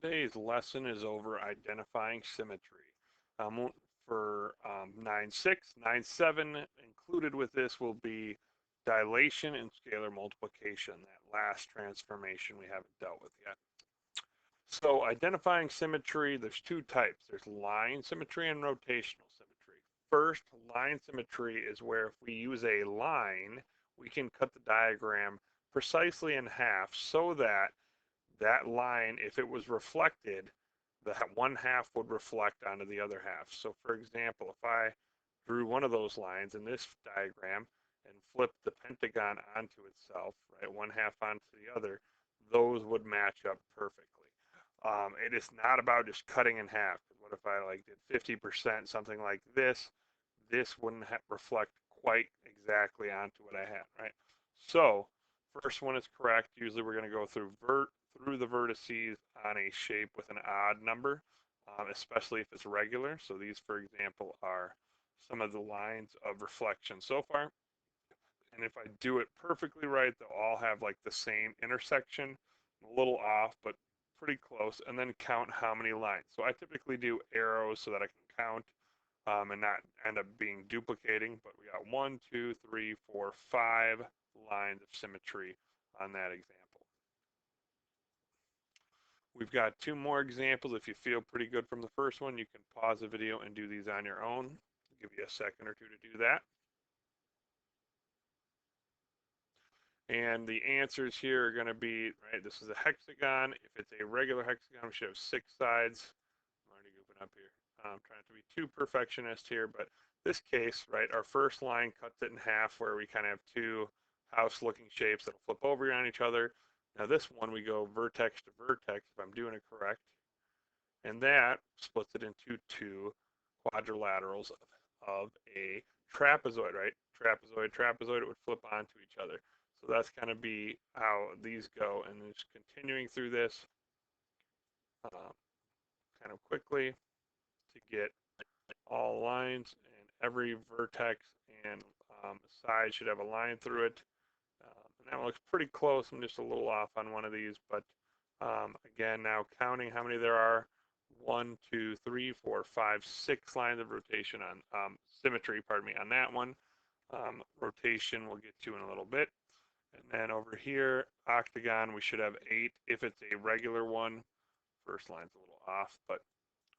Today's lesson is over identifying symmetry. For 9.6, 9.7, included with this will be dilation and scalar multiplication, that last transformation we haven't dealt with yet. So identifying symmetry, there's two types. There's line symmetry and rotational symmetry. First, line symmetry is where if we use a line, we can cut the diagram precisely in half so that that line, if it was reflected, the one half would reflect onto the other half. So for example, if I drew one of those lines in this diagram and flipped the pentagon onto itself, right, one half onto the other, those would match up perfectly. It is not about just cutting in half. What if I like did 50%, something like this? This wouldn't reflect quite exactly onto what I had, right? So first one is correct. Usually we're going to go through the vertices on a shape with an odd number, especially if it's regular. So these, for example, are some of the lines of reflection so far. And if I do it perfectly right, they'll all have like the same intersection, a little off, but pretty close, and then count how many lines. So I typically do arrows so that I can count and not end up being duplicating, but we got 1, 2, 3, 4, 5 lines of symmetry on that example. We've got two more examples. If you feel pretty good from the first one, you can pause the video and do these on your own. I'll give you a second or two to do that. And the answers here are going to be, right, this is a hexagon. If it's a regular hexagon, we should have 6 sides. I'm already goofing up here. I'm trying to be too perfectionist here, but this case, right, our first line cuts it in half where we kind of have two house-looking shapes that'll flip over on each other. Now this one, we go vertex to vertex, if I'm doing it correct, and that splits it into two quadrilaterals of a trapezoid, right? Trapezoid, trapezoid, it would flip onto each other. So that's going to be how these go, and just continuing through this kind of quickly to get all lines, and every vertex and side should have a line through it. And that looks pretty close. I'm just a little off on one of these, but again, now counting how many there are. 1, 2, 3, 4, 5, 6 lines of rotation on symmetry, pardon me, on that one. Rotation we'll get to in a little bit. And then over here, octagon, we should have 8 if it's a regular one. First line's a little off, but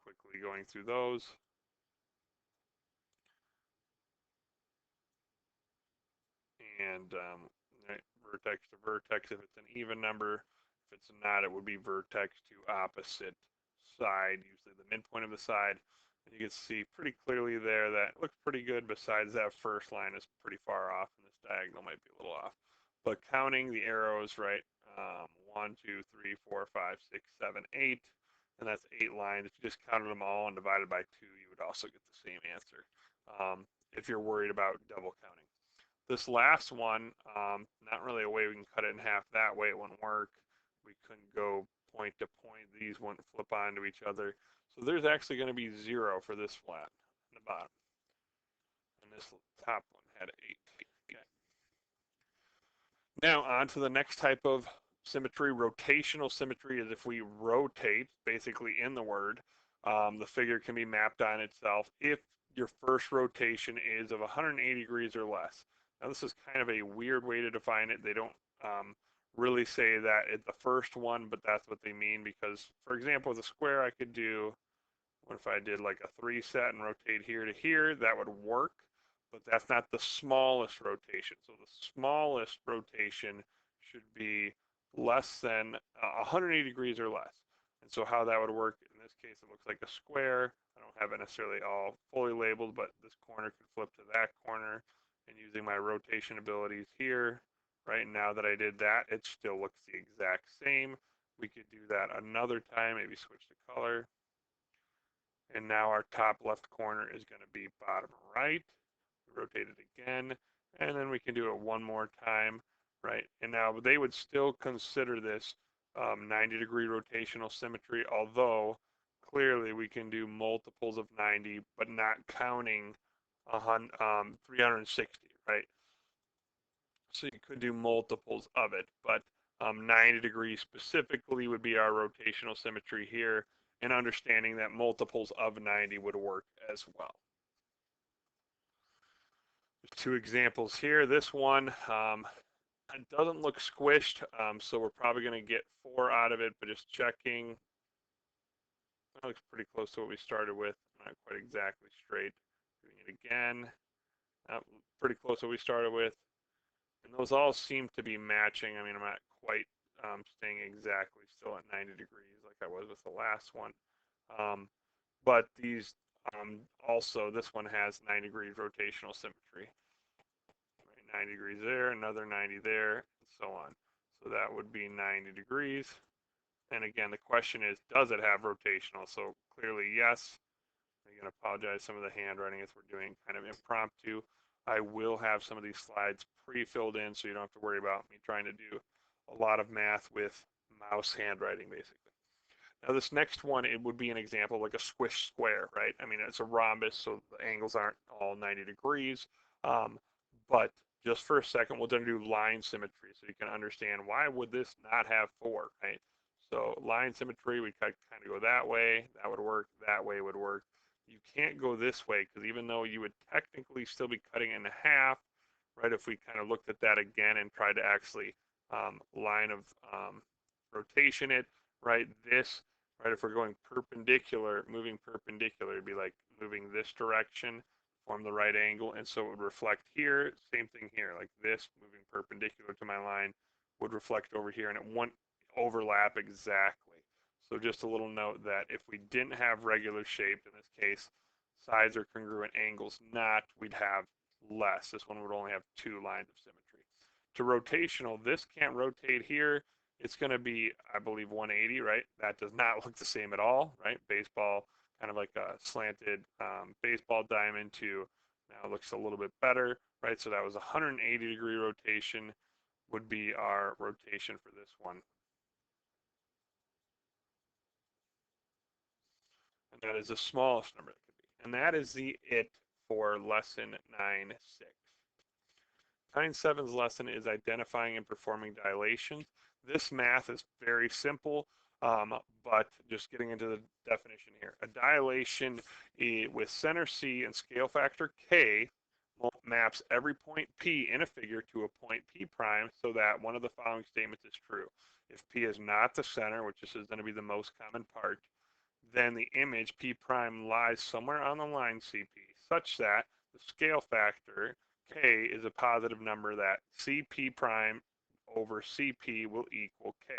quickly going through those. And right, vertex to vertex if it's an even number. If it's not, it would be vertex to opposite side, usually the midpoint of the side. And you can see pretty clearly there that it looks pretty good, besides that first line is pretty far off, and this diagonal might be a little off. But counting the arrows, right, 1, 2, 3, 4, 5, 6, 7, 8, and that's 8 lines. If you just counted them all and divided by 2, you would also get the same answer if you're worried about double counting. This last one, not really a way we can cut it in half that way. It wouldn't work. We couldn't go point to point. These wouldn't flip onto each other. So there's actually going to be 0 for this flat in the bottom. And this top one had 8. Okay. Now on to the next type of symmetry. Rotational symmetry is if we rotate, basically in the word, the figure can be mapped on itself if your first rotation is of 180 degrees or less. Now this is kind of a weird way to define it. They don't really say that it's the first one, but that's what they mean, because, for example, with a square, I could do, what if I did like a 3 set and rotate here to here? That would work, but that's not the smallest rotation. So the smallest rotation should be less than 180 degrees or less. And so how that would work, in this case, it looks like a square. I don't have it necessarily all fully labeled, but this corner could flip to that corner. And using my rotation abilities here, right, now that I did that, it still looks the exact same. We could do that another time, maybe switch the color. And now our top left corner is going to be bottom right. Rotate it again, and then we can do it one more time, right? And now they would still consider this 90-degree rotational symmetry, although clearly we can do multiples of 90, but not counting 360, right? So you could do multiples of it, but 90 degrees specifically would be our rotational symmetry here, and understanding that multiples of 90 would work as well. There's two examples here. This one it doesn't look squished, so we're probably going to get 4 out of it, but just checking. That looks pretty close to what we started with. Not quite exactly straight. Doing it again. Pretty close to what we started with. And those all seem to be matching. I mean, I'm not quite staying exactly still at 90 degrees like I was with the last one. But these also, this one has 90 degrees rotational symmetry. 90 degrees there, another 90 there, and so on. So that would be 90 degrees. And again, the question is, does it have rotational? So clearly, yes. Again, apologize some of the handwriting as we're doing kind of impromptu. I will have some of these slides pre-filled in so you don't have to worry about me trying to do a lot of math with mouse handwriting, basically. Now this next one, it would be an example like a squish square, right? I mean, it's a rhombus, so the angles aren't all 90 degrees. But just for a second, we're going to do line symmetry so you can understand why would this not have 4, right? So line symmetry, we kind of go that way, that would work, that way would work. You can't go this way because even though you would technically still be cutting in half, right? If we kind of looked at that again and tried to actually line of rotation it, right? This, right? If we're going perpendicular, moving perpendicular, it'd be like moving this direction, form the right angle, and so it would reflect here. Same thing here, like this, moving perpendicular to my line, would reflect over here, and it won't overlap exactly. So just a little note that if we didn't have regular shaped, in this case, sides are congruent, angles not, we'd have less. This one would only have 2 lines of symmetry. To rotational, this can't rotate here. It's going to be, I believe, 180, right? That does not look the same at all, right? Baseball, kind of like a slanted baseball diamond to now looks a little bit better, right? So that was 180 degree rotation would be our rotation for this one. And that is the smallest number that could be. And that is the it for lesson 9.6. 9.7's lesson is identifying and performing dilations. This math is very simple, but just getting into the definition here. A dilation with center C and scale factor K maps every point P in a figure to a point P prime so that one of the following statements is true. If P is not the center, which this is going to be the most common part, then the image P prime lies somewhere on the line CP such that the scale factor K is a positive number that CP prime over CP will equal K,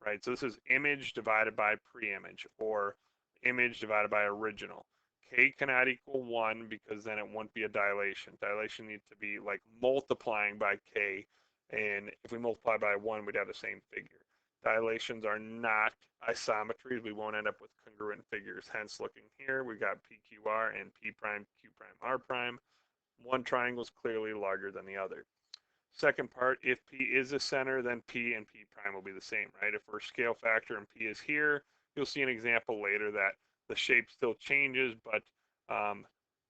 right? So this is image divided by pre-image or image divided by original. K cannot equal 1 because then it won't be a dilation. Dilation needs to be like multiplying by K, and if we multiply by 1, we'd have the same figure. Dilations are not isometries. We won't end up with congruent figures. Hence, looking here, we've got PQR and P prime, Q prime, R prime. One triangle is clearly larger than the other. Second part, if P is the center, then P and P prime will be the same, right? If we're scale factor and P is here, you'll see an example later that the shape still changes, but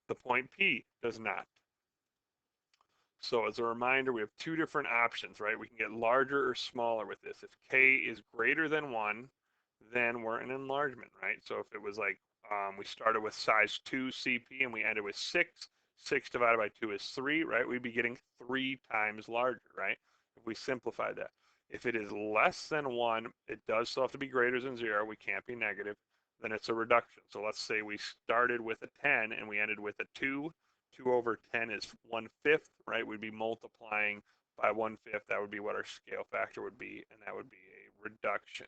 the point P does not. So as a reminder, we have 2 different options, right? We can get larger or smaller with this. If K is greater than 1, then we're an enlargement, right? So if it was like we started with size 2 CP and we ended with 6, 6 divided by 2 is 3, right? We'd be getting 3 times larger, right? If we simplify that. If it is less than 1, it does still have to be greater than 0. We can't be negative. Then it's a reduction. So let's say we started with a 10 and we ended with a 2. 2 over 10 is 1/5, right? We'd be multiplying by 1/5. That would be what our scale factor would be, and that would be a reduction.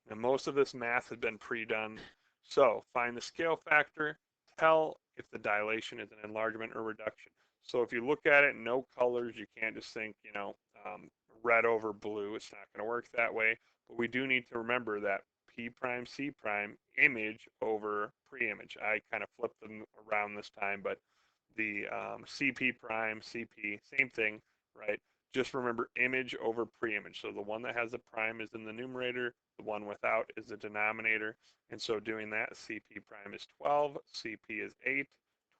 Now, most of this math has been pre-done. So find the scale factor, tell if the dilation is an enlargement or reduction. So if you look at it, no colors, you can't just think, red over blue. It's not going to work that way. But we do need to remember that P prime, C prime, image over pre-image. I kind of flipped them around this time, but the CP prime, CP, same thing, right? Just remember image over pre-image. So the one that has the prime is in the numerator, the one without is the denominator. And so doing that, CP prime is 12, CP is 8.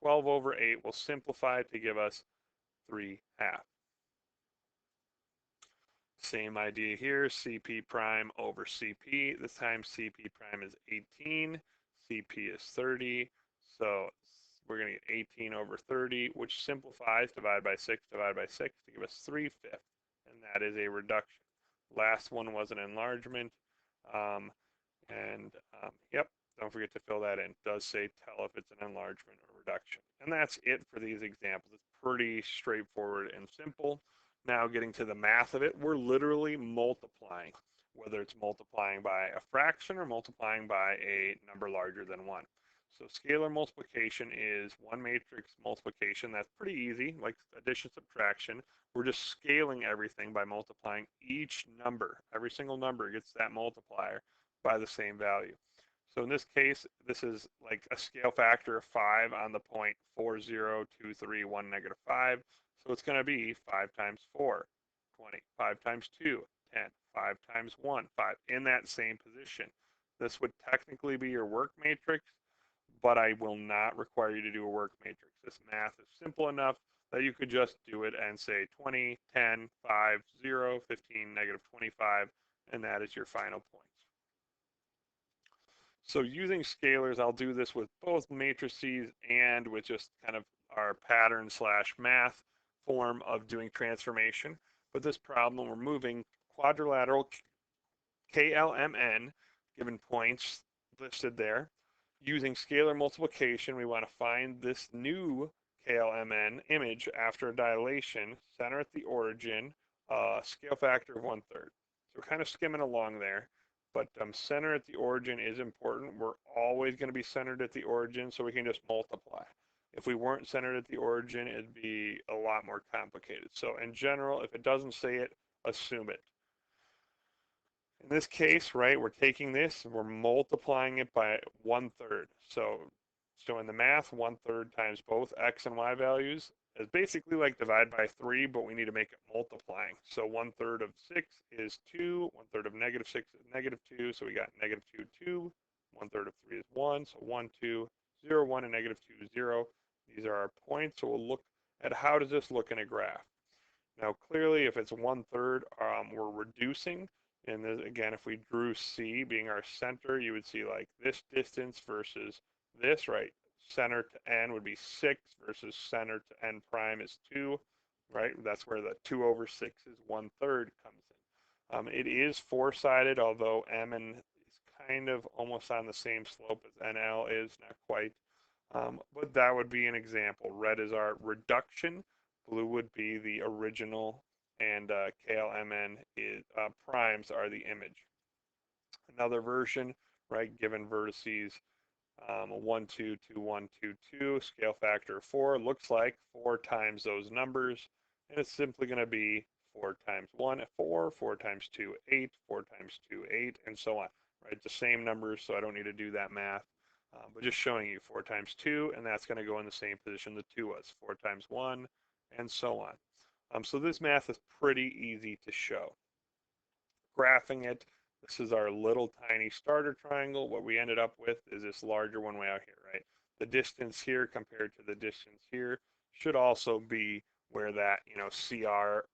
12 over 8 will simplify to give us 3/2. Same idea here, CP prime over CP. This time CP prime is 18, CP is 30. So we're going to get 18 over 30, which simplifies, divide by 6, divide by 6 to give us 3/5. And that is a reduction. Last one was an enlargement. Um, yep, don't forget to fill that in. It does say tell if it's an enlargement or reduction. And that's it for these examples. It's pretty straightforward and simple. Now getting to the math of it, we're literally multiplying, whether it's multiplying by a fraction or multiplying by a number larger than 1. So scalar multiplication is one matrix multiplication. That's pretty easy, like addition, subtraction. We're just scaling everything by multiplying each number. Every single number gets that multiplier by the same value. So in this case, this is like a scale factor of 5 on the point 4, 0, 2, 3, 1, negative 5. So it's going to be 5 times 4, 20. 5 times 2, 10. 5 times 1, 5. In that same position. This would technically be your work matrix, but I will not require you to do a work matrix. This math is simple enough that you could just do it and say 20, 10, 5, 0, 15, negative 25, and that is your final points. So using scalars, I'll do this with both matrices and with just kind of our pattern slash math form of doing transformation. But this problem, we're moving quadrilateral KLMN, given points listed there. Using scalar multiplication, we want to find this new KLMN image after a dilation, center at the origin, scale factor of 1/3. So we're kind of skimming along there, but center at the origin is important. We're always going to be centered at the origin, so we can just multiply. If we weren't centered at the origin, it'd be a lot more complicated. So in general, if it doesn't say it, assume it. In this case, right, we're taking this and we're multiplying it by 1/3. So in the math, 1/3 times both x and y values is basically like divide by 3, but we need to make it multiplying. So 1/3 of 6 is 2, 1/3 of negative 6 is negative 2, so we got negative 2, 2, 1/3 of 3 is 1, so 1, 2, 0, 1, and negative 2, 0. These are our points, so we'll look at how does this look in a graph. Now clearly if it's 1/3, we're reducing. And then again, if we drew C being our center, you would see like this distance versus this, right? Center to N would be 6 versus center to N prime is 2, right? That's where the 2 over 6 is 1/3 comes in. It is four-sided, although MN is kind of almost on the same slope as NL is, not quite. But that would be an example. Red is our reduction. Blue would be the original, and KLMN is primes are the image. Another version, right, given vertices 1, 2, 2, 1, 2, 2, scale factor 4, looks like 4 times those numbers, and it's simply going to be 4 times 1, 4, 4 times 2, 8, 4 times 2, 8, and so on, right? The same numbers, so I don't need to do that math. But just showing you 4 times 2, and that's going to go in the same position the 2 was, 4 times 1, and so on. So this math is pretty easy to show. Graphing it, this is our little tiny starter triangle. What we ended up with is this larger one way out here, right? The distance here compared to the distance here should also be where that, CR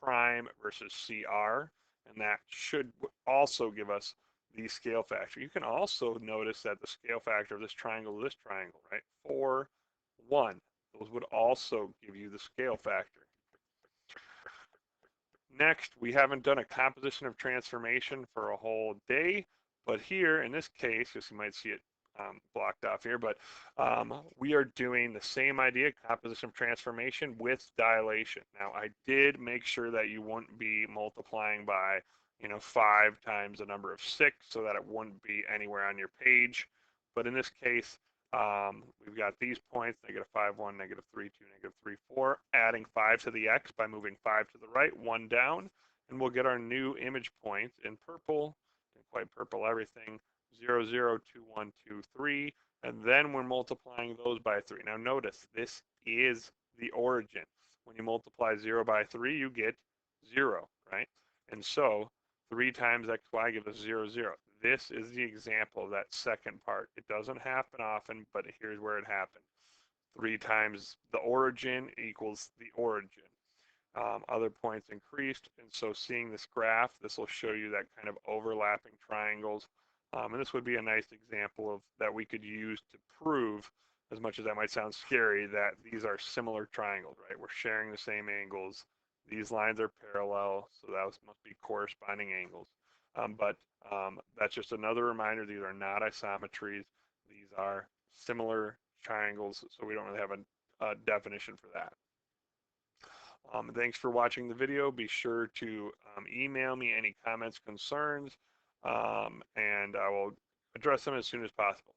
prime versus CR, and that should also give us the scale factor. You can also notice that the scale factor of this triangle, right? 4, 1. Those would also give you the scale factor. Next, we haven't done a composition of transformation for a whole day, but here in this case, just you might see it blocked off here, but we are doing the same idea, composition of transformation with dilation. Now, I did make sure that you wouldn't be multiplying by, 5 times the number of 6 so that it wouldn't be anywhere on your page. But in this case, we've got these points, negative 5, 1, negative 3, 2, negative 3, 4, adding 5 to the x by moving 5 to the right, 1 down, and we'll get our new image points in purple, and quite purple everything, 0, 0, 2, 1, 2, 3, and then we're multiplying those by 3. Now notice, this is the origin. When you multiply 0 by 3, you get 0, right? And so 3 times xy gives us 0, 0. This is the example of that second part. It doesn't happen often, but here's where it happened. 3 times the origin equals the origin. other points increased. And so seeing this graph, this will show you that kind of overlapping triangles. And this would be a nice example of that we could use to prove, as much as that might sound scary, that these are similar triangles, right? We're sharing the same angles. These lines are parallel, so those must be corresponding angles. But that's just another reminder, these are not isometries. These are similar triangles, so we don't really have a definition for that. Thanks for watching the video. Be sure to email me any comments, concerns, and I will address them as soon as possible.